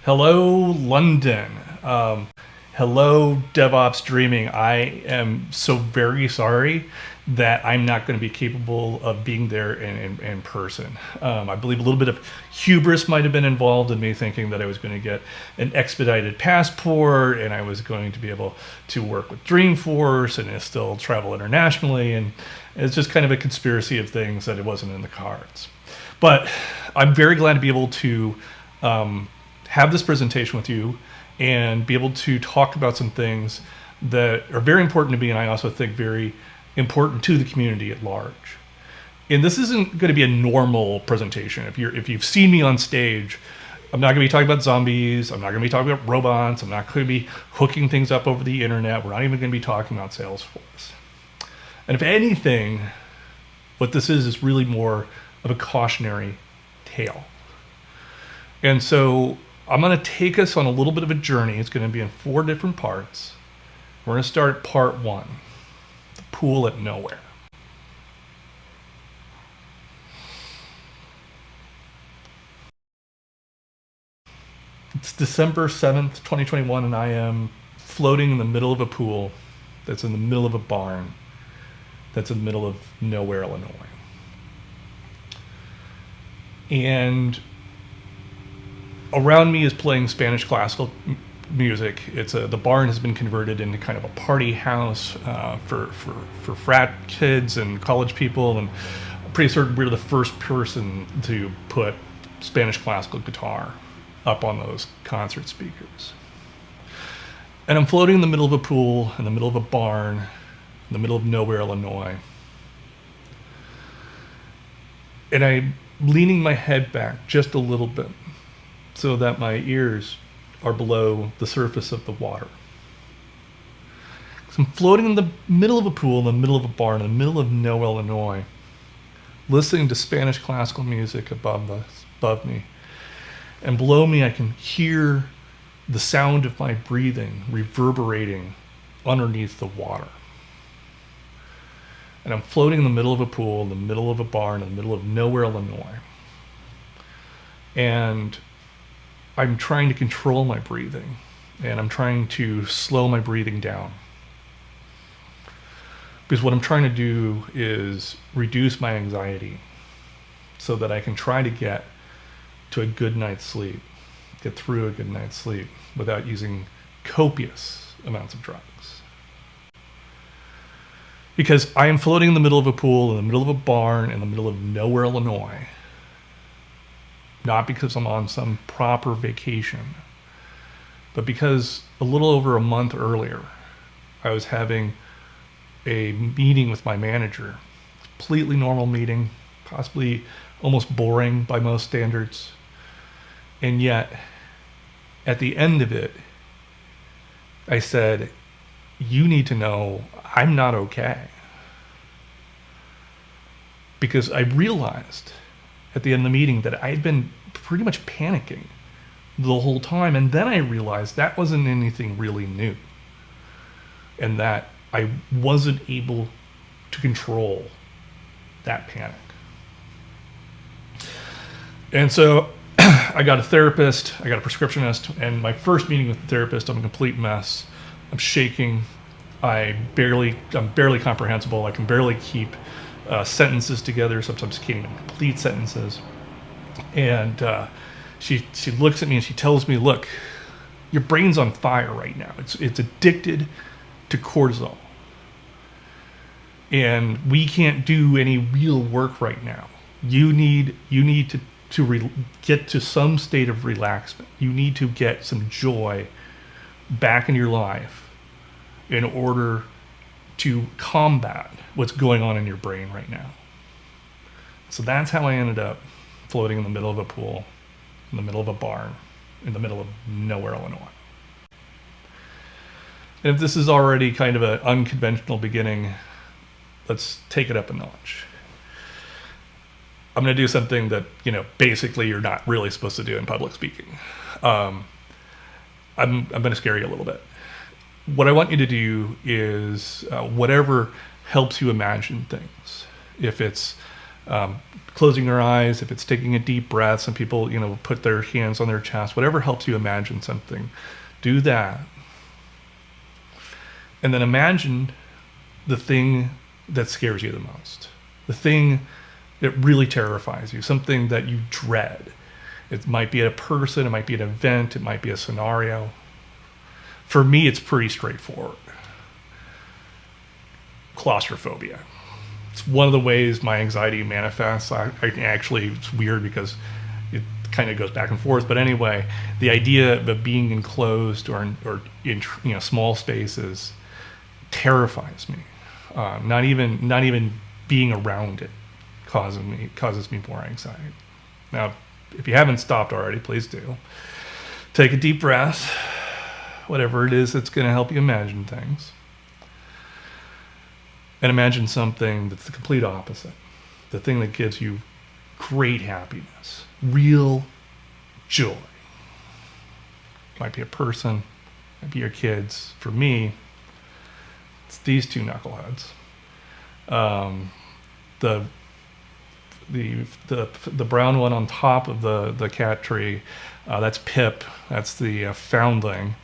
Hello, London. Hello, DevOps Dreaming. I am so very sorry that I'm not going to be capable of being there in person. I believe a little bit of hubris might have been involved in me thinking that I was going to get an expedited passport and I was going to be able to work with Dreamforce and still travel internationally. And it's just kind of a conspiracy of things that it wasn't in the cards. But I'm very glad to be able to have this presentation with you and be able to talk about some things that are very important to me, and I also think very important to the community at large. And this isn't going to be a normal presentation. If you've seen me on stage, I'm not going to be talking about zombies. I'm not going to be talking about robots. I'm not going to be hooking things up over the internet. We're not even going to be talking about Salesforce. And if anything, what this is really more of a cautionary tale. And so I'm going to take us on a little bit of a journey. It's going to be in 4 different parts. We're going to start part 1, the pool at nowhere. It's December 7th, 2021, and I am floating in the middle of a pool that's in the middle of a barn that's in the middle of nowhere, Illinois. And around me is playing Spanish classical music. The barn has been converted into kind of a party house for frat kids and college people, and I'm pretty certain we're the first person to put Spanish classical guitar up on those concert speakers. And I'm floating in the middle of a pool, in the middle of a barn, in the middle of nowhere, Illinois. And I'm leaning my head back just a little bit so that my ears are below the surface of the water. So I'm floating in the middle of a pool, in the middle of a barn, in the middle of nowhere, Illinois, listening to Spanish classical music above me. And below me, I can hear the sound of my breathing reverberating underneath the water. And I'm floating in the middle of a pool, in the middle of a barn, in the middle of nowhere, Illinois. And I'm trying to control my breathing, and I'm trying to slow my breathing down. Because what I'm trying to do is reduce my anxiety so that I can try to get to a good night's sleep, get through a good night's sleep without using copious amounts of drugs. Because I am floating in the middle of a pool, in the middle of a barn, in the middle of nowhere, Illinois. Not because I'm on some proper vacation, but because a little over a month earlier, I was having a meeting with my manager. Completely normal meeting, possibly almost boring by most standards. And yet, at the end of it, I said, "You need to know I'm not okay." Because I realized at the end of the meeting that I had been pretty much panicking the whole time. And then I realized that wasn't anything really new. And that I wasn't able to control that panic. And so I got a therapist, I got a prescriptionist, and my first meeting with the therapist, I'm a complete mess. I'm shaking. I'm barely comprehensible. I can barely keep sentences together. Sometimes I can't even complete sentences. And she looks at me and she tells me, "Look, your brain's on fire right now. It's addicted to cortisol. And we can't do any real work right now. You need to get to some state of relaxation. You need to get some joy back in your life in order to combat what's going on in your brain right now." So that's how I ended up floating in the middle of a pool, in the middle of a barn, in the middle of nowhere, Illinois. And if this is already kind of an unconventional beginning, let's take it up a notch. I'm going to do something that, basically you're not really supposed to do in public speaking. I'm going to scare you a little bit. What I want you to do is whatever helps you imagine things. If it's Closing your eyes, if it's taking a deep breath, some people, put their hands on their chest, whatever helps you imagine something, do that. And then imagine the thing that scares you the most, the thing that really terrifies you, something that you dread. It might be a person, it might be an event, it might be a scenario. For me, it's pretty straightforward. Claustrophobia. It's one of the ways my anxiety manifests. It's weird because it kind of goes back and forth. But anyway, the idea of being enclosed or in small spaces terrifies me. Not even being around it causes me more anxiety. Now, if you haven't stopped already, please do. Take a deep breath. Whatever it is that's going to help you imagine things. And imagine something that's the complete opposite. The thing that gives you great happiness, real joy. Might be a person, might be your kids. For me, it's these two knuckleheads. The brown one on top of the cat tree, that's Pip. That's the foundling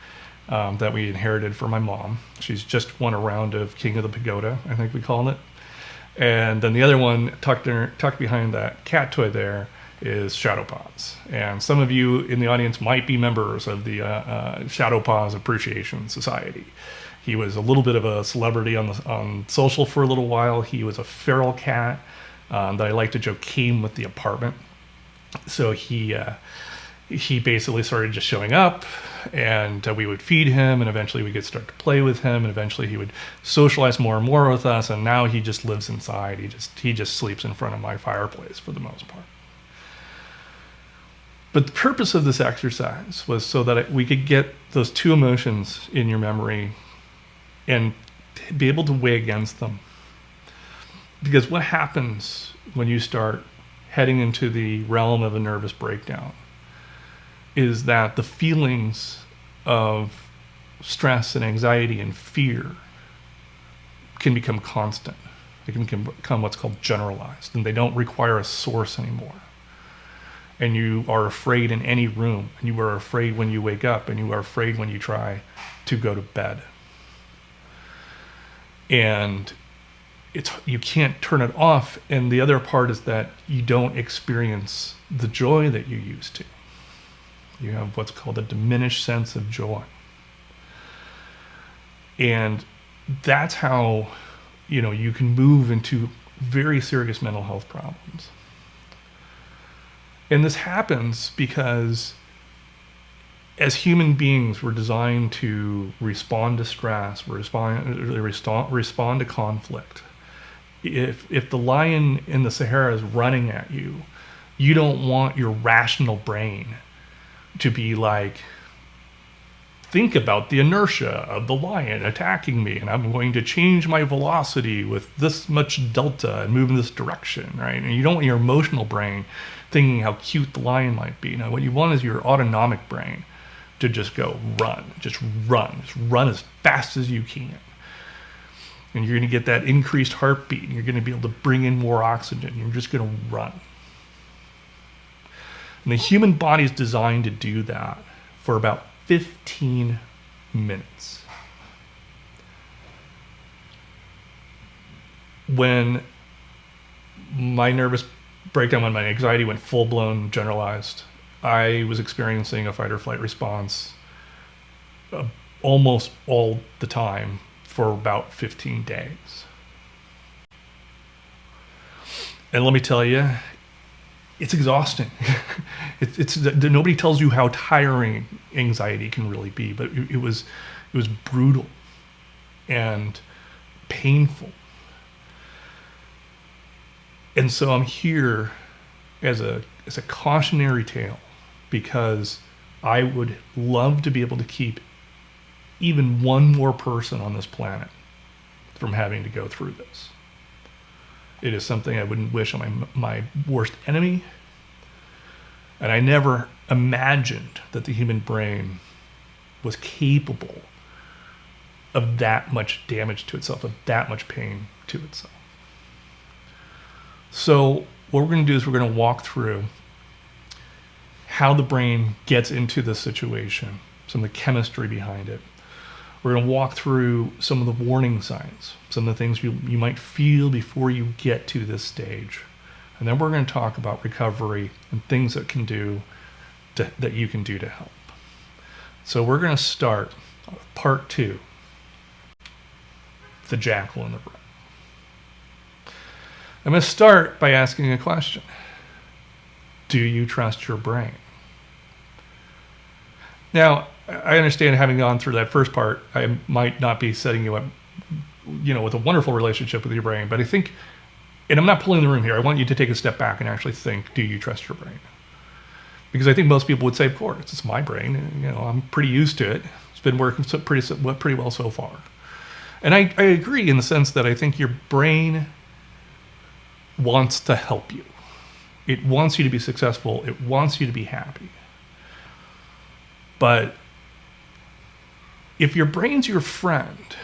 that we inherited from my mom. She's just won a round of King of the Pagoda, I think we call it. And then the other one tucked behind that cat toy there is Shadow Paws. And some of you in the audience might be members of the Shadow Paws Appreciation Society. He was a little bit of a celebrity on social for a little while. He was a feral cat that I like to joke came with the apartment. So he basically started just showing up, and we would feed him, and eventually we could start to play with him, and eventually he would socialize more and more with us, and now he just lives inside. He just sleeps in front of my fireplace for the most part. But the purpose of this exercise was so that we could get those two emotions in your memory and be able to weigh against them. Because what happens when you start heading into the realm of a nervous breakdown is that the feelings of stress and anxiety and fear can become constant. They can become what's called generalized, and they don't require a source anymore. And you are afraid in any room, and you are afraid when you wake up, and you are afraid when you try to go to bed. And you can't turn it off, and the other part is that you don't experience the joy that you used to. You have what's called a diminished sense of joy. And that's how, you can move into very serious mental health problems. And this happens because as human beings, we're designed to respond to stress, respond to conflict. If the lion in the Sahara is running at you, you don't want your rational brain to be like, think about the inertia of the lion attacking me, and I'm going to change my velocity with this much delta and move in this direction, right? And you don't want your emotional brain thinking how cute the lion might be. Now, what you want is your autonomic brain to just go run as fast as you can. And you're going to get that increased heartbeat, and you're going to be able to bring in more oxygen. You're just going to run. And the human body is designed to do that for about 15 minutes. When my nervous breakdown, when my anxiety went full-blown generalized, I was experiencing a fight or flight response almost all the time for about 15 days. And let me tell you, it's exhausting. Nobody tells you how tiring anxiety can really be, but it was brutal and painful. And so I'm here as a cautionary tale, because I would love to be able to keep even one more person on this planet from having to go through this. It is something I wouldn't wish on my worst enemy. And I never imagined that the human brain was capable of that much damage to itself, of that much pain to itself. So what we're going to do is we're going to walk through how the brain gets into this situation, some of the chemistry behind it. We're going to walk through some of the warning signs, some of the things you might feel before you get to this stage. And then we're going to talk about recovery and things that that you can do to help. So we're going to start part 2, the jackal in the room. I'm going to start by asking a question. Do you trust your brain? Now, I understand, having gone through that first part, I might not be setting you up, with a wonderful relationship with your brain, but I think, and I'm not pulling the room here, I want you to take a step back and actually think, do you trust your brain? Because I think most people would say, of course, it's my brain, and, I'm pretty used to it. It's been working pretty well so far. And I agree in the sense that I think your brain wants to help you. It wants you to be successful. It wants you to be happy. But if your brain's your friend,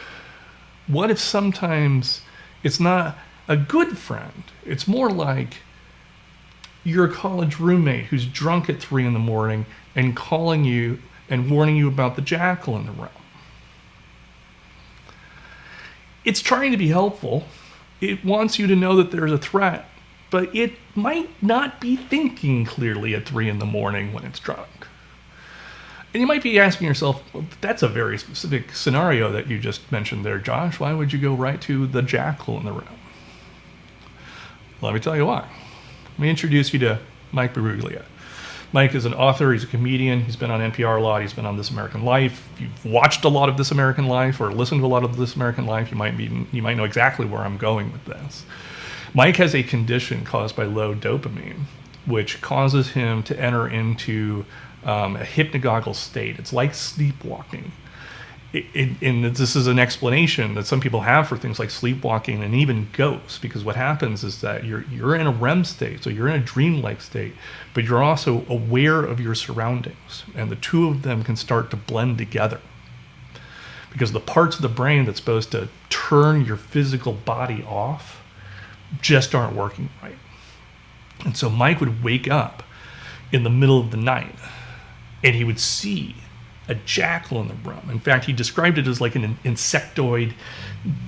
what if sometimes it's not a good friend? It's more like you're a college roommate who's drunk at 3 a.m. and calling you and warning you about the jackal in the room. It's trying to be helpful. It wants you to know that there's a threat, but it might not be thinking clearly at 3 a.m. when it's drunk. And you might be asking yourself, well, that's a very specific scenario that you just mentioned there, Josh. Why would you go right to the jackal in the room? Let me tell you why. Let me introduce you to Mike Birugia. Mike is an author. He's a comedian. He's been on NPR a lot. He's been on This American Life. If you've watched a lot of This American Life or listened to a lot of This American Life, you might know exactly where I'm going with this. Mike has a condition caused by low dopamine, which causes him to enter into a hypnagogical state. It's like sleepwalking. And this is an explanation that some people have for things like sleepwalking and even ghosts, because what happens is that you're in a REM state, so you're in a dreamlike state, but you're also aware of your surroundings, and the two of them can start to blend together because the parts of the brain that's supposed to turn your physical body off just aren't working right. And so Mike would wake up in the middle of the night and he would see a jackal in the room. In fact, he described it as like an insectoid,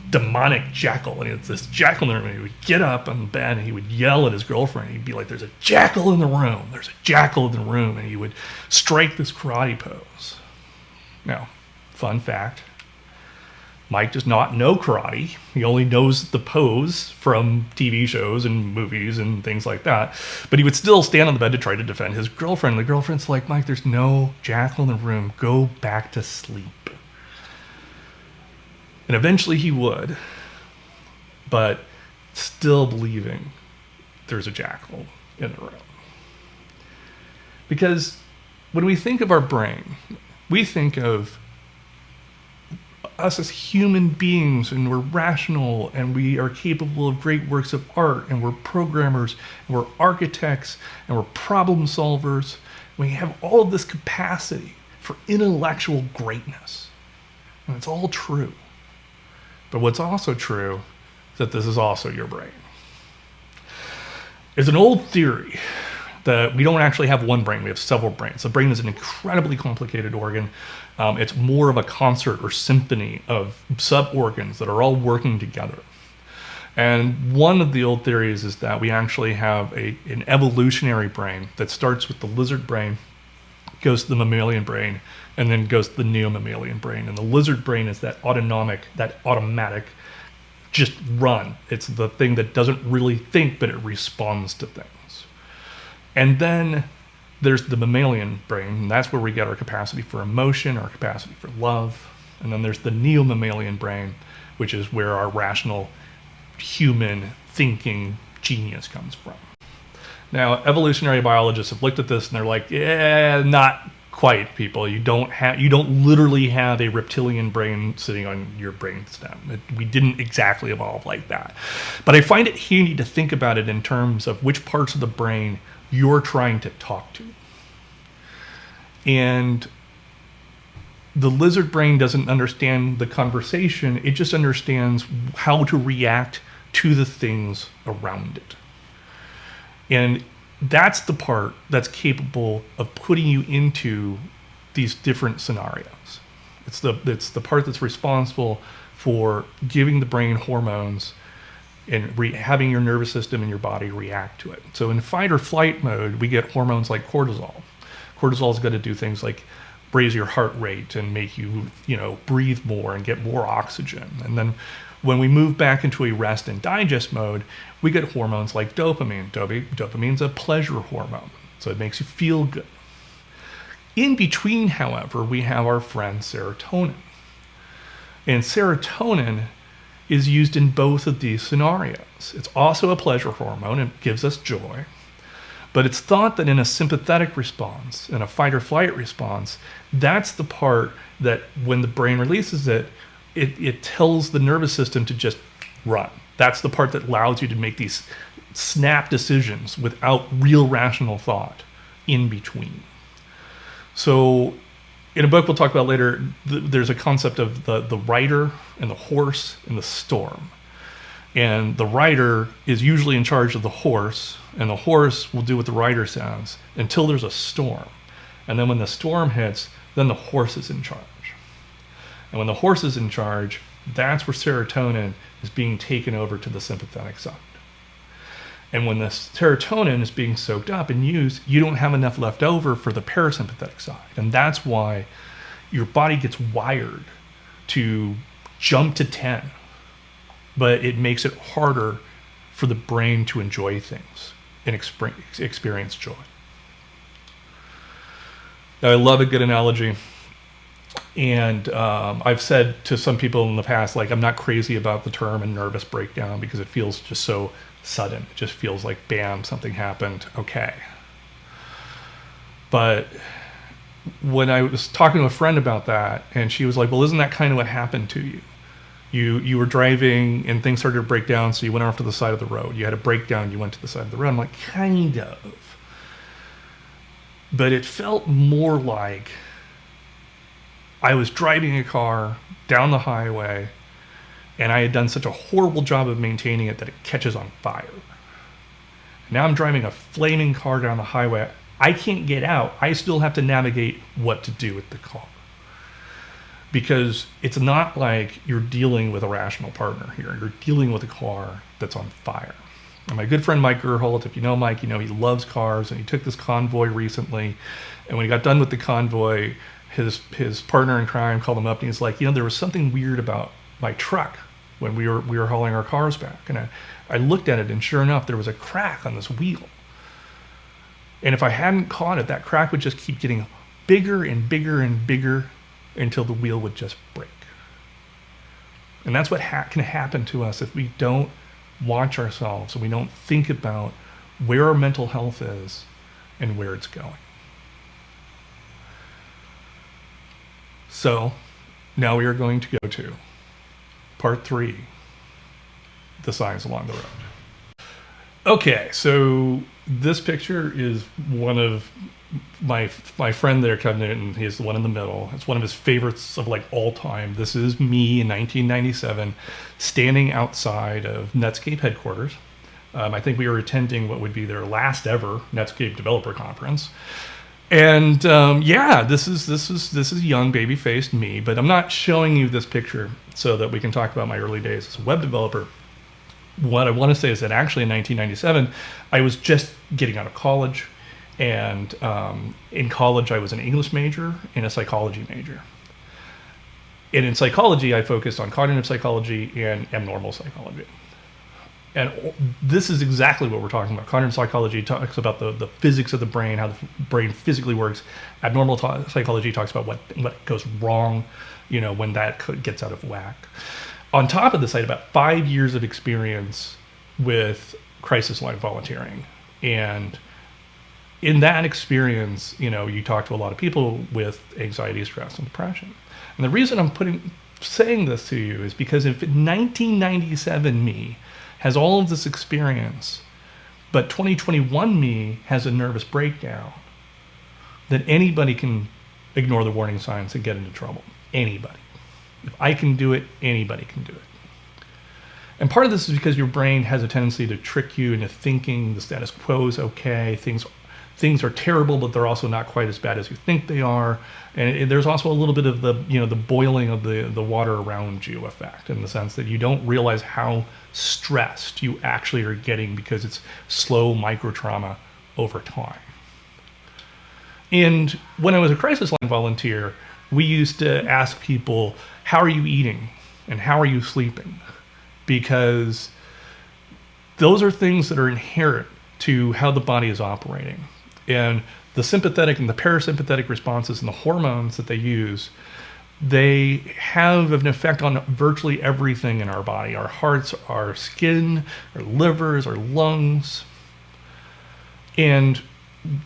demonic jackal. And it's this jackal in the room. And he would get up on the bed and he would yell at his girlfriend. He'd be like, "There's a jackal in the room. There's a jackal in the room." And he would strike this karate pose. Now, fun fact, Mike does not know karate. He only knows the pose from TV shows and movies and things like that. But he would still stand on the bed to try to defend his girlfriend. The girlfriend's like, "Mike, there's no jackal in the room. Go back to sleep." And eventually he would, but still believing there's a jackal in the room. Because when we think of our brain, we think of us as human beings, and we're rational, and we are capable of great works of art, and we're programmers, and we're architects, and we're problem solvers. We have all of this capacity for intellectual greatness, and it's all true. But what's also true is that this is also your brain. There's an old theory that we don't actually have one brain, we have several brains. The brain is an incredibly complicated organ. It's more of a concert or symphony of sub-organs that are all working together. And one of the old theories is that we actually have an evolutionary brain that starts with the lizard brain, goes to the mammalian brain, and then goes to the neo-mammalian brain. And the lizard brain is that automatic, just run. It's the thing that doesn't really think, but it responds to things. And then there's the mammalian brain, and that's where we get our capacity for emotion, our capacity for love. And then there's the neo-mammalian brain, which is where our rational, human, thinking genius comes from. Now, evolutionary biologists have looked at this and they're like, yeah, not quite, people. You don't literally have a reptilian brain sitting on your brain stem. We didn't exactly evolve like that. But I find it handy to think about it in terms of which parts of the brain you're trying to talk to. And the lizard brain doesn't understand the conversation. It just understands how to react to the things around it. And that's the part that's capable of putting you into these different scenarios. It's the part that's responsible for giving the brain hormones and having your nervous system and your body react to it. So in fight or flight mode, we get hormones like cortisol. Cortisol is going to do things like raise your heart rate and make you, breathe more and get more oxygen. And then when we move back into a rest and digest mode, we get hormones like dopamine. Dopamine's a pleasure hormone, so it makes you feel good. In between, however, we have our friend serotonin. And serotonin is used in both of these scenarios. It's also a pleasure hormone. It gives us joy. But it's thought that in a sympathetic response, in a fight or flight response, that's the part that when the brain releases it, it tells the nervous system to just run. That's the part that allows you to make these snap decisions without real rational thought in between. So in a book we'll talk about later, there's a concept of the rider and the horse and the storm. And the rider is usually in charge of the horse, and the horse will do what the rider says until there's a storm. And then when the storm hits, then the horse is in charge. And when the horse is in charge, that's where serotonin is being taken over to the sympathetic side. And when the serotonin is being soaked up and used, you don't have enough left over for the parasympathetic side. And that's why your body gets wired to jump to 10. But it makes it harder for the brain to enjoy things and experience joy. Now, I love a good analogy. And I've said to some people in the past, like, I'm not crazy about the term a nervous breakdown because it feels just so sudden. It just feels like, bam, something happened. Okay. But when I was talking to a friend about that, and she was like, well, isn't that kind of what happened to you? You were driving and things started to break down, so you went off to the side of the road. You had a breakdown, you went to the side of the road. I'm like, kind of. But it felt more like I was driving a car down the highway and I had done such a horrible job of maintaining it that it catches on fire. Now I'm driving a flaming car down the highway. I can't get out. I still have to navigate what to do with the car. Because it's not like you're dealing with a rational partner here. You're dealing with a car that's on fire. And my good friend Mike Gerholt, if you know Mike, you know he loves cars, and he took this convoy recently. And when he got done with the convoy, his partner in crime called him up and he's like, there was something weird about my truck when we were hauling our cars back. And I looked at it, and sure enough, there was a crack on this wheel. And if I hadn't caught it, that crack would just keep getting bigger and bigger and bigger until the wheel would just break. And that's what can happen to us if we don't watch ourselves and we don't think about where our mental health is and where it's going. So now we are going to go to part 3, the signs along the road. Okay, so this picture is one of my friend there, Kevin, and he's the one in the middle. It's one of his favorites of like all time. This is me in 1997 standing outside of Netscape headquarters. I think we were attending what would be their last ever Netscape developer conference. And this is young baby-faced me, but I'm not showing you this picture so that we can talk about my early days as a web developer. What I want to say is that actually in 1997, I was just getting out of college. And in college, I was an English major and a psychology major. And in psychology, I focused on cognitive psychology and abnormal psychology. And this is exactly what we're talking about. Cognitive psychology talks about the physics of the brain, how the brain physically works. Abnormal psychology talks about what goes wrong, when that gets out of whack. On top of this, I had about 5 years of experience with crisis line volunteering. And in that experience, you talk to a lot of people with anxiety, stress, and depression. And the reason I'm saying this to you is because if 1997 me has all of this experience, but 2021 me has a nervous breakdown, then anybody can ignore the warning signs and get into trouble. Anybody. If I can do it, anybody can do it. And part of this is because your brain has a tendency to trick you into thinking the status quo is okay, things are terrible, but they're also not quite as bad as you think they are. And there's also a little bit of the boiling of the water around you effect, in the sense that you don't realize how stressed you actually are getting because it's slow micro trauma over time. And when I was a crisis line volunteer, we used to ask people, how are you eating and how are you sleeping? Because those are things that are inherent to how the body is operating. And the sympathetic and the parasympathetic responses and the hormones that they use, they have an effect on virtually everything in our body: our hearts, our skin, our livers, our lungs. And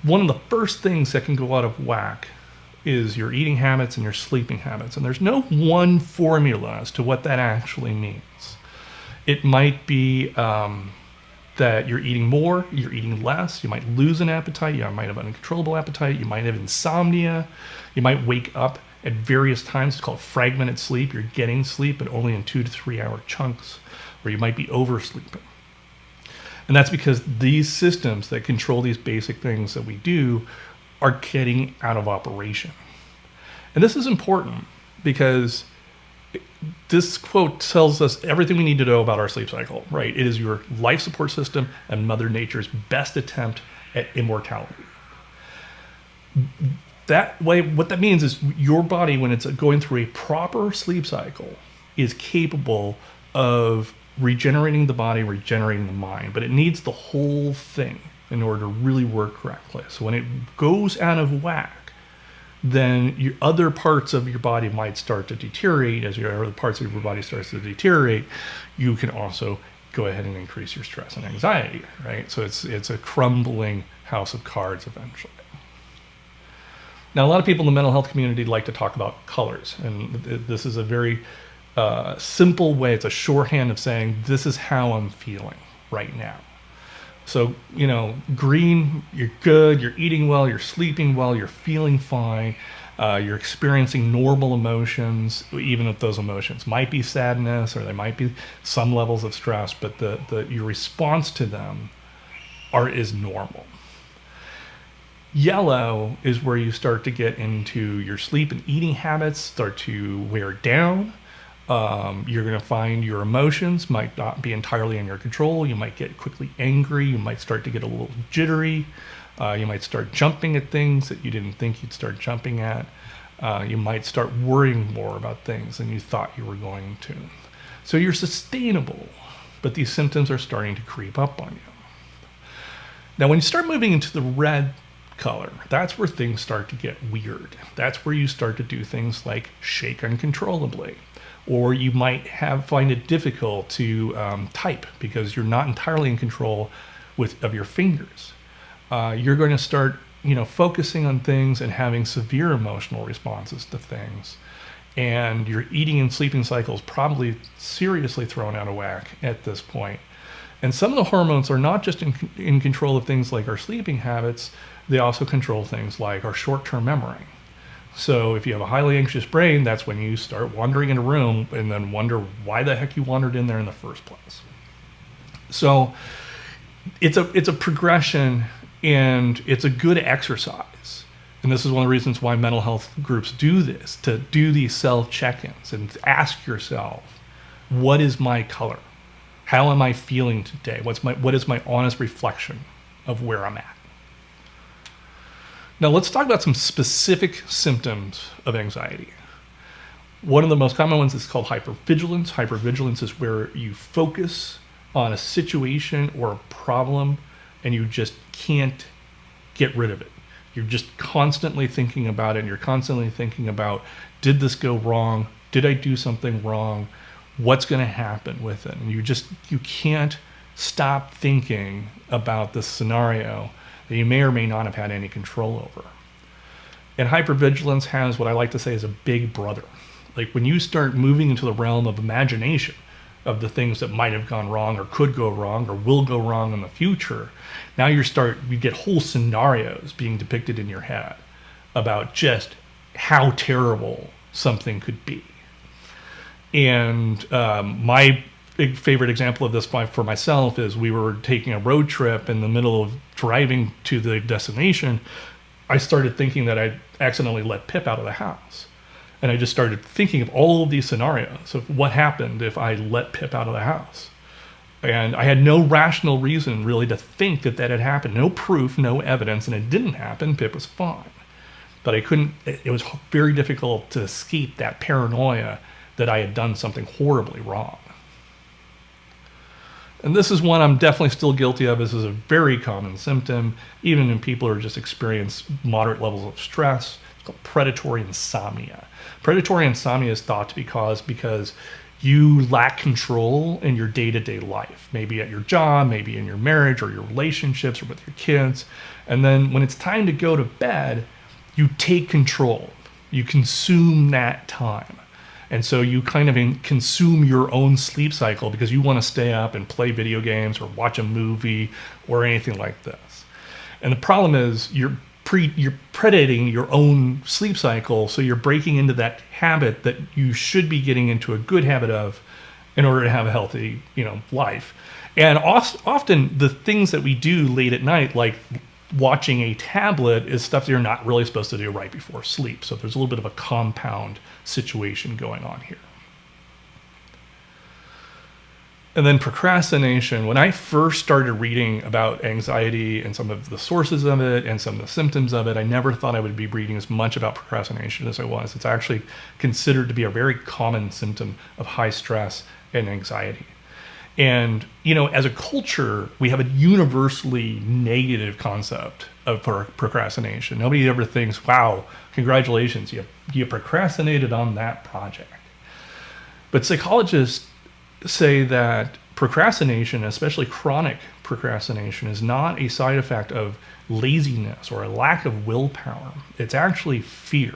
one of the first things that can go out of whack is your eating habits and your sleeping habits. And there's no one formula as to what that actually means. It might be that you're eating more, you're eating less, you might lose an appetite, you might have an uncontrollable appetite, you might have insomnia, you might wake up at various times. It's called fragmented sleep. You're getting sleep, but only in 2 to 3 hour chunks, or you might be oversleeping. And that's because these systems that control these basic things that we do are getting out of operation. And this is important because this quote tells us everything we need to know about our sleep cycle, right? It is your life support system and Mother Nature's best attempt at immortality. That way, what that means is your body, when it's going through a proper sleep cycle, is capable of regenerating the body, regenerating the mind, but it needs the whole thing in order to really work correctly. So when it goes out of whack, then your other parts of your body might start to deteriorate. As your other parts of your body starts to deteriorate, you can also go ahead and increase your stress and anxiety, right? So it's a crumbling house of cards eventually. Now, a lot of people in the mental health community like to talk about colors, and this is a very simple way. It's a shorthand of saying, this is how I'm feeling right now. So, green, you're good, you're eating well, you're sleeping well, you're feeling fine, you're experiencing normal emotions, even if those emotions might be sadness or they might be some levels of stress, but your response to them is normal. Yellow is where you start to get into your sleep and eating habits start to wear down. You're going to find your emotions might not be entirely in your control. You might get quickly angry. You might start to get a little jittery. You might start jumping at things that you didn't think you'd start jumping at. You might start worrying more about things than you thought you were going to. So you're sustainable, but these symptoms are starting to creep up on you. Now, when you start moving into the red color, that's where things start to get weird. That's where you start to do things like shake uncontrollably. Or you might find it difficult to type because you're not entirely in control of your fingers. You're going to start, focusing on things and having severe emotional responses to things. And your eating and sleeping cycle is probably seriously thrown out of whack at this point. And some of the hormones are not just in control of things like our sleeping habits, they also control things like our short-term memory. So if you have a highly anxious brain, that's when you start wandering in a room and then wonder why the heck you wandered in there in the first place. So it's a progression, and it's a good exercise. And this is one of the reasons why mental health groups do this, to do these self-check-ins and ask yourself, what is my color? How am I feeling today? What is my honest reflection of where I'm at? Now, let's talk about some specific symptoms of anxiety. One of the most common ones is called hypervigilance. Hypervigilance is where you focus on a situation or a problem and you just can't get rid of it. You're just constantly thinking about it, and you're constantly thinking about, did this go wrong? Did I do something wrong? What's going to happen with it? And you can't stop thinking about this scenario that you may or may not have had any control over. And hypervigilance has what I like to say is a big brother. Like when you start moving into the realm of imagination of the things that might have gone wrong or could go wrong or will go wrong in the future, now you get whole scenarios being depicted in your head about just how terrible something could be. And my big favorite example of this for myself is we were taking a road trip in the middle of driving to the destination. I started thinking that I accidentally let Pip out of the house. And I just started thinking of all of these scenarios of what happened if I let Pip out of the house. And I had no rational reason really to think that had happened. No proof, no evidence, and it didn't happen. Pip was fine. But it was very difficult to escape that paranoia that I had done something horribly wrong. And this is one I'm definitely still guilty of. This is a very common symptom, even in people who just experience moderate levels of stress. It's called predatory insomnia. Predatory insomnia is thought to be caused because you lack control in your day-to-day life, maybe at your job, maybe in your marriage or your relationships or with your kids. And then when it's time to go to bed, you take control. You consume that time. And so you kind of consume your own sleep cycle because you want to stay up and play video games or watch a movie or anything like this. And the problem is you're predating your own sleep cycle, so you're breaking into that habit that you should be getting into a good habit of in order to have a healthy, life. And often the things that we do late at night, like watching a tablet, is stuff that you're not really supposed to do right before sleep. So there's a little bit of a compound situation going on here. And then procrastination. When I first started reading about anxiety and some of the sources of it and some of the symptoms of it, I never thought I would be reading as much about procrastination as I was. It's actually considered to be a very common symptom of high stress and anxiety. And, as a culture, we have a universally negative concept of procrastination. Nobody ever thinks, wow, congratulations, you procrastinated on that project. But psychologists say that procrastination, especially chronic procrastination, is not a side effect of laziness or a lack of willpower. It's actually fear.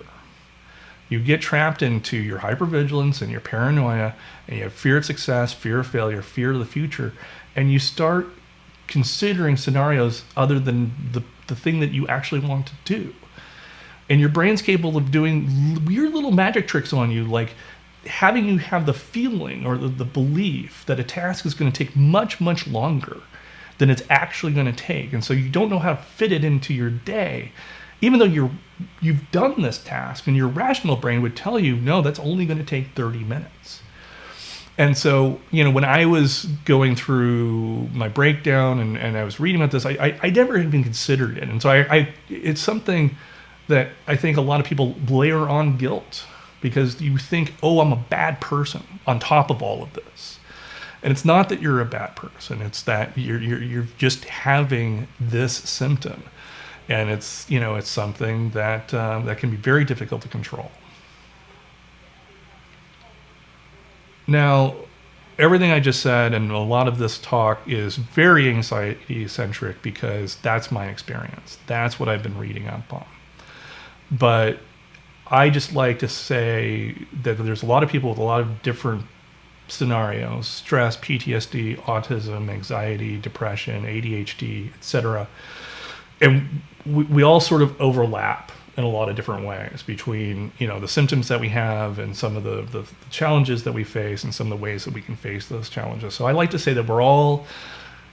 You get trapped into your hypervigilance and your paranoia, and you have fear of success, fear of failure, fear of the future, and you start considering scenarios other than the thing that you actually want to do. And your brain's capable of doing weird little magic tricks on you, like having you have the feeling or the belief that a task is going to take much, much longer than it's actually going to take. And so you don't know how to fit it into your day, even though you've done this task, and your rational brain would tell you, no, that's only going to take 30 minutes. And so, when I was going through my breakdown and I was reading about this, I never even considered it. And so it's something that I think a lot of people layer on guilt, because you think, oh, I'm a bad person on top of all of this. And it's not that you're a bad person. It's that you're just having this symptom. And it's something that can be very difficult to control. Now, everything I just said and a lot of this talk is very anxiety-centric because that's my experience. That's what I've been reading up on. But I just like to say that there's a lot of people with a lot of different scenarios: stress, PTSD, autism, anxiety, depression, ADHD, etc. And we all sort of overlap in a lot of different ways between, the symptoms that we have and some of the challenges that we face and some of the ways that we can face those challenges. So I like to say that we're all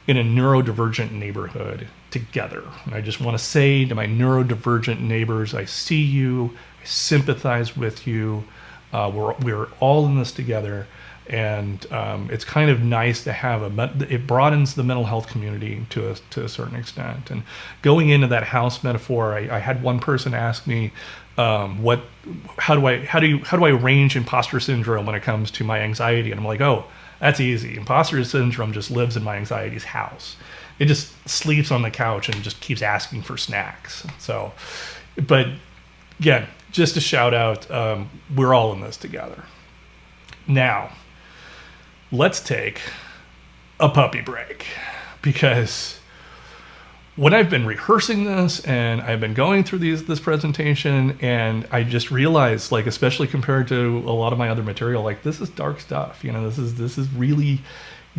in a neurodivergent neighborhood together. And I just want to say to my neurodivergent neighbors, I see you, I sympathize with you. We're all in this together. And it's kind of nice to have it broadens the mental health community to a certain extent. And going into that house metaphor, I had one person ask me, how do I arrange imposter syndrome when it comes to my anxiety? And I'm like, oh, that's easy. Imposter syndrome just lives in my anxiety's house. It just sleeps on the couch and just keeps asking for snacks. So, but again, just a shout out, we're all in this together. Now, let's take a puppy break, because when I've been rehearsing this and I've been going through this presentation, and I just realized, like, especially compared to a lot of my other material, like, this is dark stuff. This is really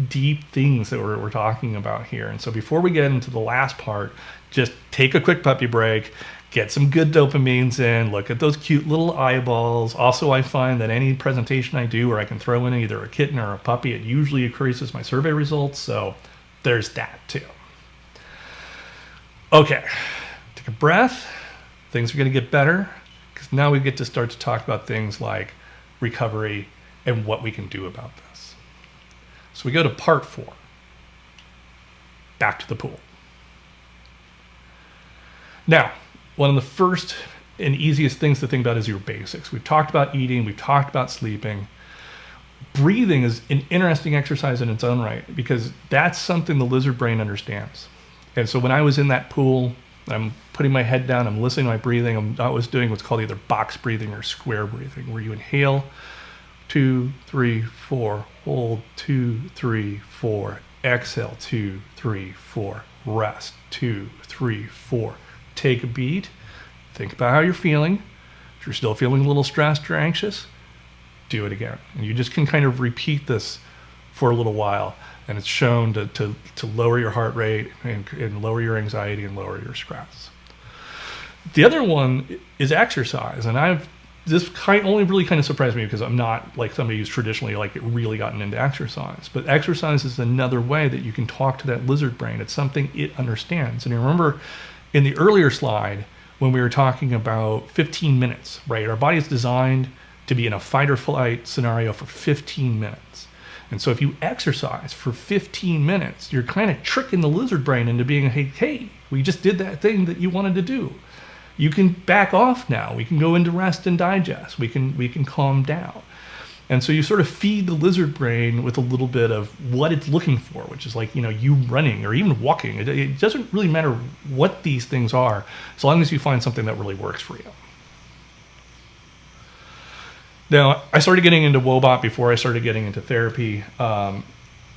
deep things that we're talking about here. And so before we get into the last part, just take a quick puppy break, get some good dopamines in, look at those cute little eyeballs. Also, I find that any presentation I do where I can throw in either a kitten or a puppy, it usually increases my survey results. So there's that too. Okay, take a breath. Things are going to get better because now we get to start to talk about things like recovery and what we can do about this. So we go to part 4, back to the pool. Now, one of the first and easiest things to think about is your basics. We've talked about eating, we've talked about sleeping. Breathing is an interesting exercise in its own right because that's something the lizard brain understands. And so when I was in that pool, I'm putting my head down, I'm listening to my breathing, I was doing what's called either box breathing or square breathing, where you inhale 2, 3, 4, hold 2, 3, 4, exhale 2, 3, 4, rest 2, 3, 4. Take a beat, think about how you're feeling. If you're still feeling a little stressed or anxious, do it again. And you just can kind of repeat this for a little while. And it's shown to lower your heart rate and lower your anxiety and lower your stress. The other one is exercise. And this only really kind of surprised me because I'm not like somebody who's traditionally like really gotten into exercise. But exercise is another way that you can talk to that lizard brain. It's something it understands. And you remember in the earlier slide when we were talking about 15 minutes, right? Our body is designed to be in a fight or flight scenario for 15 minutes. And so if you exercise for 15 minutes, you're kind of tricking the lizard brain into being, hey, we just did that thing that you wanted to do. You can back off now. We can go into rest and digest. We can calm down. And so you sort of feed the lizard brain with a little bit of what it's looking for, which is like, you running or even walking. It doesn't really matter what these things are, as long as you find something that really works for you. Now, I started getting into Woebot before I started getting into therapy.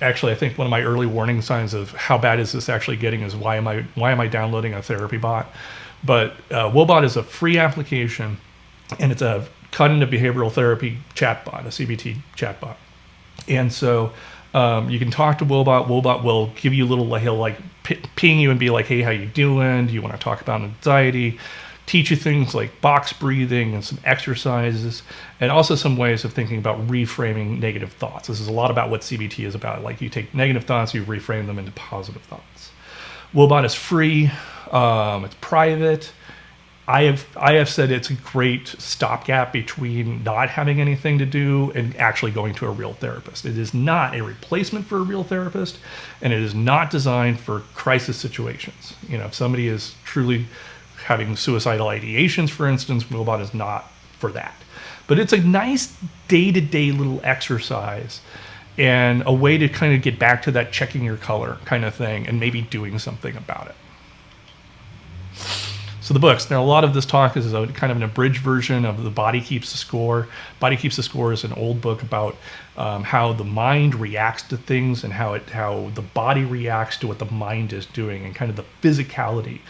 Actually, I think one of my early warning signs of how bad is this actually getting is why am I downloading a therapy bot? But Woebot is a free application, and it's a cognitive behavioral therapy chatbot, a CBT chatbot. And so you can talk to Woebot. Woebot will give you a little, he'll like ping you and be like, hey, how you doing? Do you want to talk about anxiety? Teach you things like box breathing and some exercises, and also some ways of thinking about reframing negative thoughts. This is a lot about what CBT is about. Like you take negative thoughts, you reframe them into positive thoughts. Woebot is free. It's private. I have said it's a great stopgap between not having anything to do and actually going to a real therapist. It is not a replacement for a real therapist, and it is not designed for crisis situations. If somebody is truly having suicidal ideations, for instance, Woebot is not for that. But it's a nice day-to-day little exercise and a way to kind of get back to that checking your color kind of thing and maybe doing something about it. So the books. Now, a lot of this talk is kind of an abridged version of The Body Keeps the Score. Body Keeps the Score is an old book about how the mind reacts to things and how the body reacts to what the mind is doing and kind of the physicality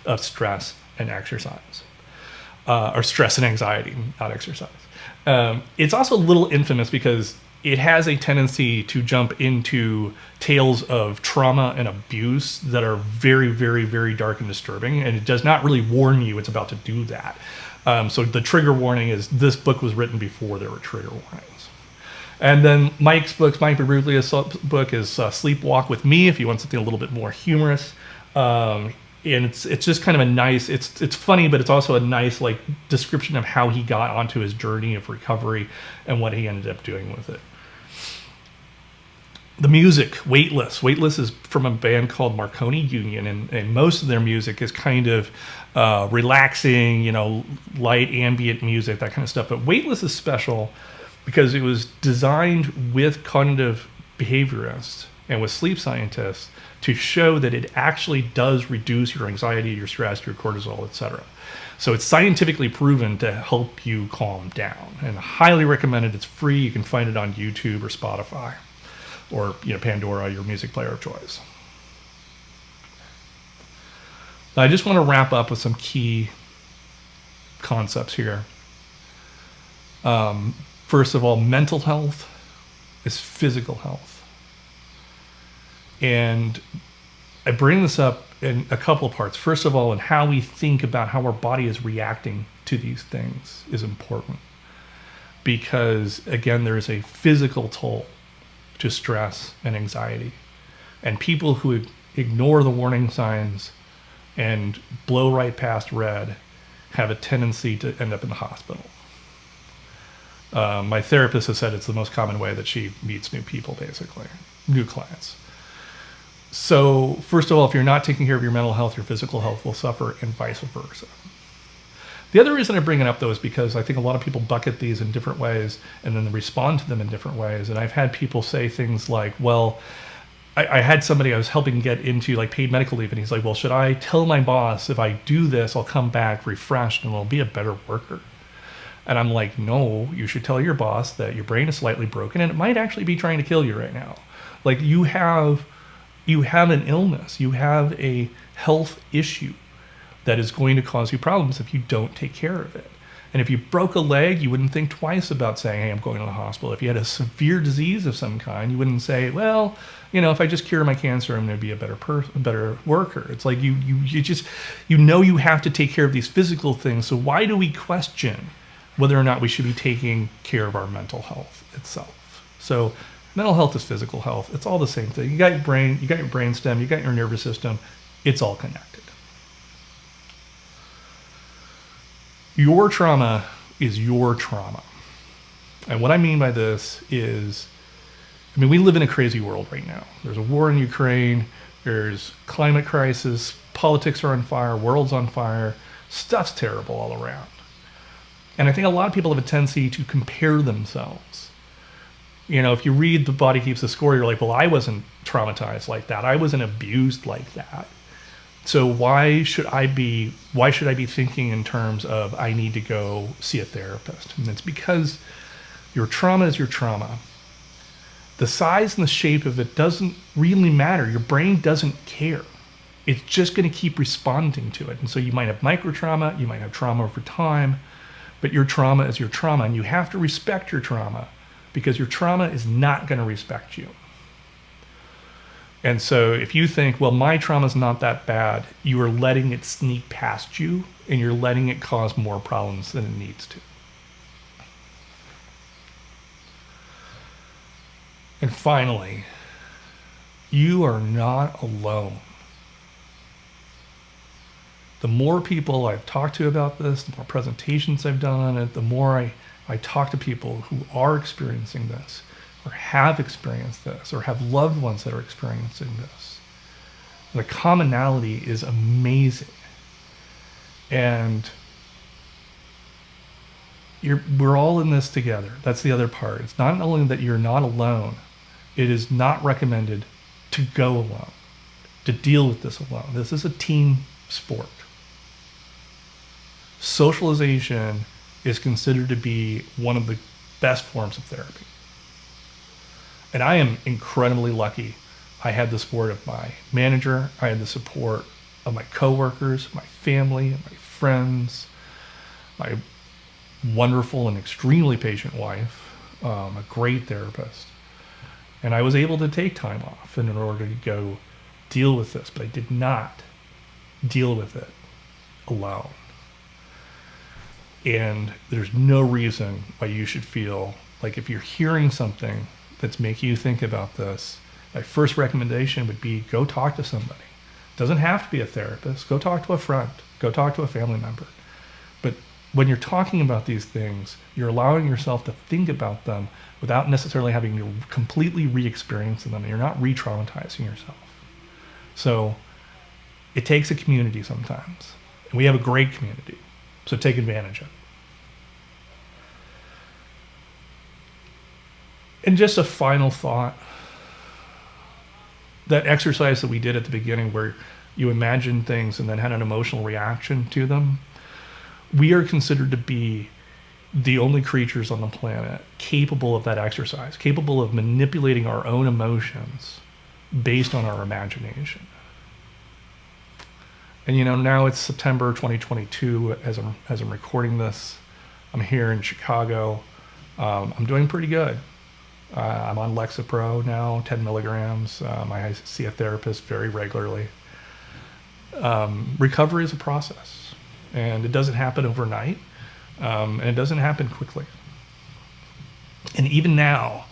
of stress and exercise, or stress and anxiety, not exercise. It's also a little infamous because it has a tendency to jump into tales of trauma and abuse that are very, very, very dark and disturbing, and it does not really warn you it's about to do that. So the trigger warning is this book was written before there were trigger warnings. And then Mike Biruglia book is Sleepwalk with Me, if you want something a little bit more humorous. And it's just kind of a nice, it's funny, but it's also a nice like description of how he got onto his journey of recovery and what he ended up doing with it. The music, Weightless. Weightless is from a band called Marconi Union, and most of their music is kind of relaxing, light ambient music, that kind of stuff. But Weightless is special because it was designed with cognitive behaviorists and with sleep scientists to show that it actually does reduce your anxiety, your stress, your cortisol, etc. So it's scientifically proven to help you calm down, and highly recommended. It's free. You can find it on YouTube or Spotify or Pandora, your music player of choice. Now, I just want to wrap up with some key concepts here. First of all, mental health is physical health. And I bring this up in a couple of parts. First of all, in how we think about how our body is reacting to these things is important. Because, again, there is a physical toll to stress and anxiety. And people who ignore the warning signs and blow right past red have a tendency to end up in the hospital. My therapist has said it's the most common way that she meets new people, basically, new clients. So, first of all, if you're not taking care of your mental health, your physical health will suffer, and vice versa. The other reason I bring it up, though, is because I think a lot of people bucket these in different ways and then they respond to them in different ways. And I've had people say things like, well, I had somebody I was helping get into like paid medical leave, and he's like, well, should I tell my boss if I do this, I'll come back refreshed and I'll be a better worker? And I'm like, no, you should tell your boss that your brain is slightly broken and it might actually be trying to kill you right now. Like you have an illness, you have a health issue that is going to cause you problems if you don't take care of it. And if you broke a leg, you wouldn't think twice about saying, hey, I'm going to the hospital. If you had a severe disease of some kind, you wouldn't say, well, if I just cure my cancer, I'm going to be a better worker. It's like you have to take care of these physical things. So why do we question whether or not we should be taking care of our mental health itself? So mental health is physical health. It's all the same thing. You got your brain, you got your brainstem, you got your nervous system. It's all connected. Your trauma is your trauma. And what I mean by this is, we live in a crazy world right now. There's a war in Ukraine, there's climate crisis, politics are on fire, world's on fire, stuff's terrible all around. And I think a lot of people have a tendency to compare themselves. If you read The Body Keeps the Score, you're like, well, I wasn't traumatized like that. I wasn't abused like that. So why should I be thinking in terms of I need to go see a therapist? And it's because your trauma is your trauma. The size and the shape of it doesn't really matter. Your brain doesn't care. It's just going to keep responding to it. And so you might have micro trauma, you might have trauma over time, but your trauma is your trauma, and you have to respect your trauma because your trauma is not going to respect you. And so if you think, well, my trauma is not that bad, you are letting it sneak past you and you're letting it cause more problems than it needs to. And finally, you are not alone. The more people I've talked to about this, the more presentations I've done on it, the more I talk to people who are experiencing this, or have experienced this, or have loved ones that are experiencing this. The commonality is amazing. And we're all in this together. That's the other part. It's not only that you're not alone, it is not recommended to go alone, to deal with this alone. This is a team sport. Socialization is considered to be one of the best forms of therapy. And I am incredibly lucky. I had the support of my manager. I had the support of my coworkers, my family, my friends, my wonderful and extremely patient wife, a great therapist. And I was able to take time off in order to go deal with this, but I did not deal with it alone. And there's no reason why you should feel like if you're hearing something that's making you think about this, my first recommendation would be go talk to somebody. It doesn't have to be a therapist. Go talk to a friend. Go talk to a family member. But when you're talking about these things, you're allowing yourself to think about them without necessarily having to completely re-experience them. You're not re-traumatizing yourself. So it takes a community sometimes. And we have a great community. So take advantage of it. And just a final thought. That exercise that we did at the beginning where you imagined things and then had an emotional reaction to them, we are considered to be the only creatures on the planet capable of that exercise, capable of manipulating our own emotions based on our imagination. And now it's September 2022 as I'm recording this. I'm here in Chicago. I'm doing pretty good. I'm on Lexapro now, 10 milligrams. I see a therapist very regularly. Recovery is a process, and it doesn't happen overnight, and it doesn't happen quickly. And even now,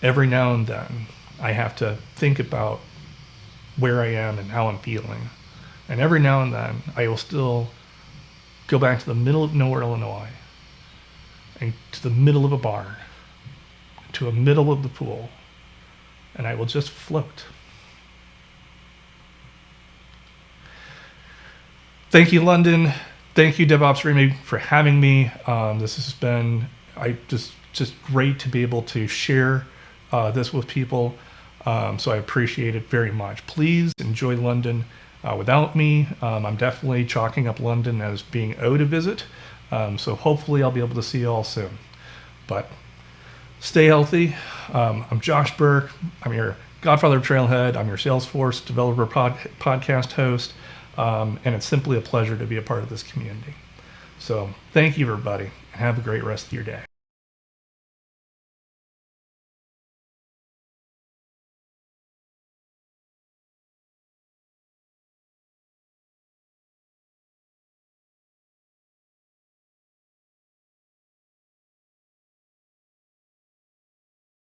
every now and then, I have to think about where I am and how I'm feeling. And every now and then, I will still go back to the middle of nowhere, Illinois, and to the middle of a barn, to the middle of the pool, and I will just float. Thank you, London. Thank you, DevOps Remy, for having me. This has been just great to be able to share this with people. So I appreciate it very much. Please enjoy London without me. I'm definitely chalking up London as being owed a visit. So hopefully I'll be able to see you all soon. But stay healthy. I'm Josh Burke. I'm your Godfather of Trailhead. I'm your Salesforce developer podcast host. And it's simply a pleasure to be a part of this community. So thank you, everybody, and have a great rest of your day.